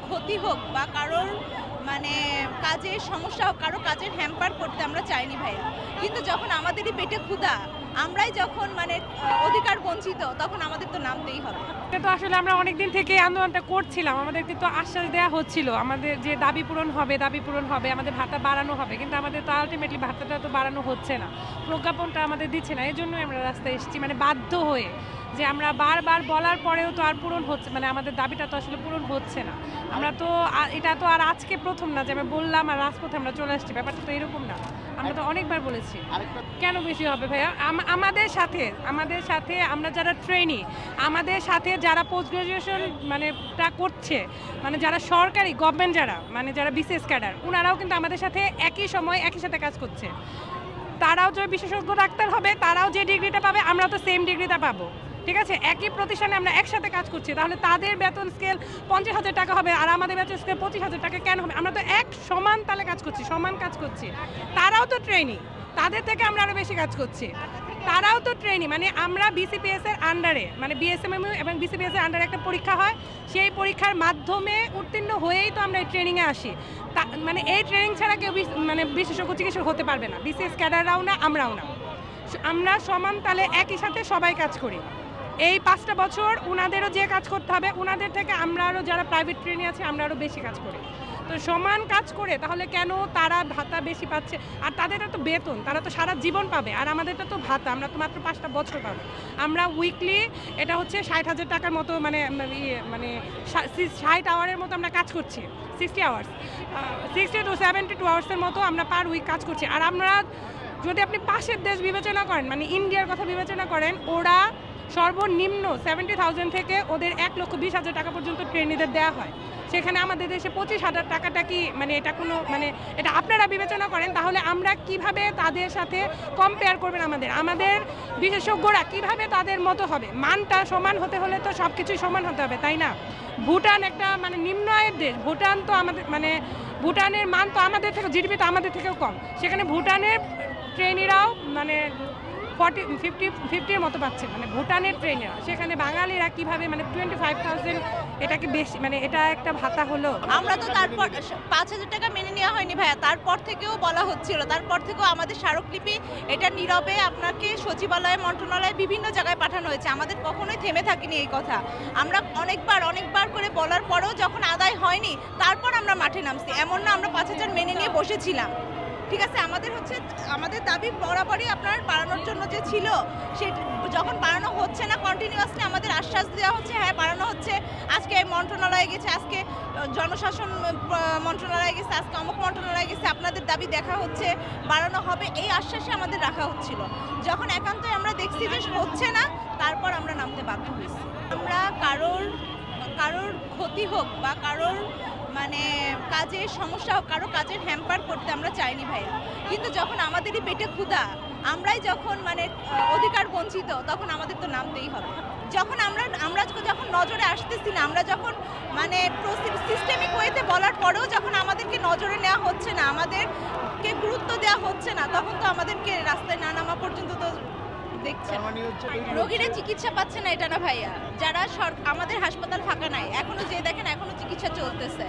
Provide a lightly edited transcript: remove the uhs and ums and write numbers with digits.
ক্ষতি হোক বা কারোর মানে কাজের সমস্যা হোক, কারো কাজের হ্যাম্পার করতে আমরা চাইনি ভাইয়া। কিন্তু যখন আমাদেরই পেটে ক্ষুধা, আমরাই যখন মানে অধিকার বঞ্চিত, তখন আমাদের তো নামতেই হবে। এটা তো আসলে আমরা অনেকদিন থেকে আন্দোলনটা করছিলাম, আমাদেরকে তো আশ্বাস দেওয়া হচ্ছিল আমাদের যে দাবি পূরণ হবে, আমাদের ভাতা বাড়ানো হবে, কিন্তু আমাদের তো আলটিমেটলি ভাতাটা তো বাড়ানো হচ্ছে না, প্রজ্ঞাপনটা আমাদের দিচ্ছে না। এই জন্যই আমরা রাস্তায় এসেছি, মানে বাধ্য হয়ে, যে আমরা বারবার বলার পরেও তো আর পূরণ হচ্ছে, মানে আমাদের দাবিটা তো আসলে পূরণ হচ্ছে না। আমরা তো এটা তো আর আজকে প্রথম না যে আমি বললাম আর রাজপথে আমরা চলে আসছি, ব্যাপারটা তো এরকম না, আমরা তো অনেকবার বলেছি। কেন বেশি হবে ভাইয়া? আমাদের সাথে আমরা যারা ট্রেনি, আমাদের সাথে যারা পোস্ট গ্রাজুয়েশন মানে টা করছে, মানে যারা সরকারি গভর্নমেন্ট যারা বিসিএস ক্যাডার, ওনারাও কিন্তু আমাদের সাথে একই সময় একই সাথে কাজ করছে। তারাও যে বিশেষজ্ঞ ডাক্তার হবে, তারাও যে ডিগ্রিটা পাবে, আমরা তো সেম ডিগ্রিটা পাবো। ঠিক আছে, একই প্রতিষ্ঠানে আমরা একসাথে কাজ করছি, তাহলে তাদের বেতন স্কেল 50,000 টাকা হবে আর আমাদের বেতন স্কেল 25,000 টাকা কেন হবে? আমরা তো এক সমান তালে কাজ করছি, সমান কাজ করছি। তারাও তো ট্রেনি, তাদের থেকে আমরা আরও বেশি কাজ করছি। তারাও তো ট্রেনি, মানে আমরা বিসিপিএস এর আন্ডারে, মানে বিএসএমএমইউ এবং বিসিপিএস এর আন্ডারে একটা পরীক্ষা হয়, সেই পরীক্ষার মাধ্যমে উত্তীর্ণ হয়েই তো আমরা এই ট্রেনিংয়ে আসি। মানে এই ট্রেনিং ছাড়া কেউ মানে বিশেষজ্ঞ চিকিৎসক হতে পারবে না, বিসিএস ক্যাডাররাও না, আমরাও না। আমরা সমান তালে একই সাথে সবাই কাজ করি। এই 5টা বছর ওনাদেরও যে কাজ করতে হবে, ওনাদের থেকে আমরা আরও যারা প্রাইভেট ট্রেনে আছে আমরা আরও বেশি কাজ করি। তো সমান কাজ করে তাহলে কেন তারা ভাতা বেশি পাচ্ছে? আর তাদের তো বেতন, তারা তো সারা জীবন পাবে, আর আমাদেরটা তো ভাতা, আমরা তো মাত্র 5টা বছর পাবো। আমরা উইকলি এটা হচ্ছে 60,000 টাকার মতো, মানে 60 আওয়ারের মতো আমরা কাজ করছি, 60 আওয়ার্স, 60 to 72 আওয়ার্সের মতো আমরা পার উইক কাজ করছি। আর আমরা যদি আপনি পাশের দেশ বিবেচনা করেন, মানে ইন্ডিয়ার কথা বিবেচনা করেন, ওরা সর্বনিম্ন 70,000 থেকে ওদের 1,20,000 টাকা পর্যন্ত ট্রেনিদের দেওয়া হয়। সেখানে আমাদের দেশে 25,000 টাকাটা কি, মানে এটা কোনো, মানে এটা আপনারা বিবেচনা করেন, তাহলে আমরা কিভাবে তাদের সাথে কম্পেয়ার করবেন? আমাদের বিশেষজ্ঞরা কিভাবে তাদের মতো হবে? মানটা সমান হতে হলে তো সব কিছুই সমান হতে হবে, তাই না? ভুটান একটা মানে নিম্ন আয়ের দেশ, ভুটান তো আমাদের, মানে ভুটানের মান তো আমাদের থেকে, জিডিপি তো আমাদের থেকেও কম, সেখানে ভুটানের ট্রেনিরাও মানে 50-50 মতো পাচ্ছে, মানে ভুটানের ট্রেনেরা। সেখানে বাঙালিরা কিভাবে, মানে 25,000, এটা কি বেশি, মানে এটা একটা ভাতা হলো? আমরা তো তারপর 5,000 টাকা মেনে নেওয়া হয়নি ভাইয়া, তারপর থেকেও বলা হচ্ছিল, তারপর থেকেও আমাদের স্মারকলিপি এটা নীরবে আপনাকে সচিবালয়, মন্ত্রণালয়, বিভিন্ন জায়গায় পাঠানো হয়েছে। আমাদের কখনোই থেমে থাকেনি এই কথা। আমরা অনেকবার করে বলার পরেও যখন আদায় হয়নি, তারপর আমরা মাঠে নামছি। এমন না আমরা 5,000 মেনে নিয়ে বসেছিলাম। ঠিক আছে, আমাদের দাবি বরাবরই আপনার বাড়ানোর জন্য যে ছিল, সে যখন বাড়ানো হচ্ছে না, কন্টিনিউয়াসলি আমাদের আশ্বাস দেওয়া হচ্ছে হ্যাঁ বাড়ানো হচ্ছে, আজকে মন্ত্রণালয়ে গেছে, আজকে জনশাসন মন্ত্রণালয়ে গেছে, আজকে অমুক মন্ত্রণালয়ে গেছে, আপনাদের দাবি দেখা হচ্ছে, বাড়ানো হবে, এই আশ্বাসে আমাদের রাখা হচ্ছিল। যখন একান্তই আমরা দেখছি যে হচ্ছে না, তারপর আমরা নামতে বাধ্য হয়েছি। আমরা কারোর ক্ষতি হোক বা কারোর মানে কাজের সমস্যা হোক, কারো কাজের হ্যাম্পার করতে আমরা চাইনি ভাইয়া। কিন্তু যখন আমাদেরই পেটে ক্ষুধা, আমরাই যখন মানে অধিকার বঞ্চিত, তখন আমাদের তো নামতেই হবে। যখন আমরা যখন নজরে আসতেছি না, আমরা যখন মানে সিস্টেমিক ওয়েতে বলার পরেও যখন আমাদেরকে নজরে নেওয়া হচ্ছে না, আমাদেরকে গুরুত্ব দেওয়া হচ্ছে না, তখন তো আমাদেরকে রাস্তায় না নামা পর্যন্ত তো দেখছেন। রোগীরা চিকিৎসা পাচ্ছে না এটা না ভাইয়া, যারা আমাদের হাসপাতাল ফাঁকা নাই, এখনো যে দেখেন এখনো চিকিৎসা চলতেছে।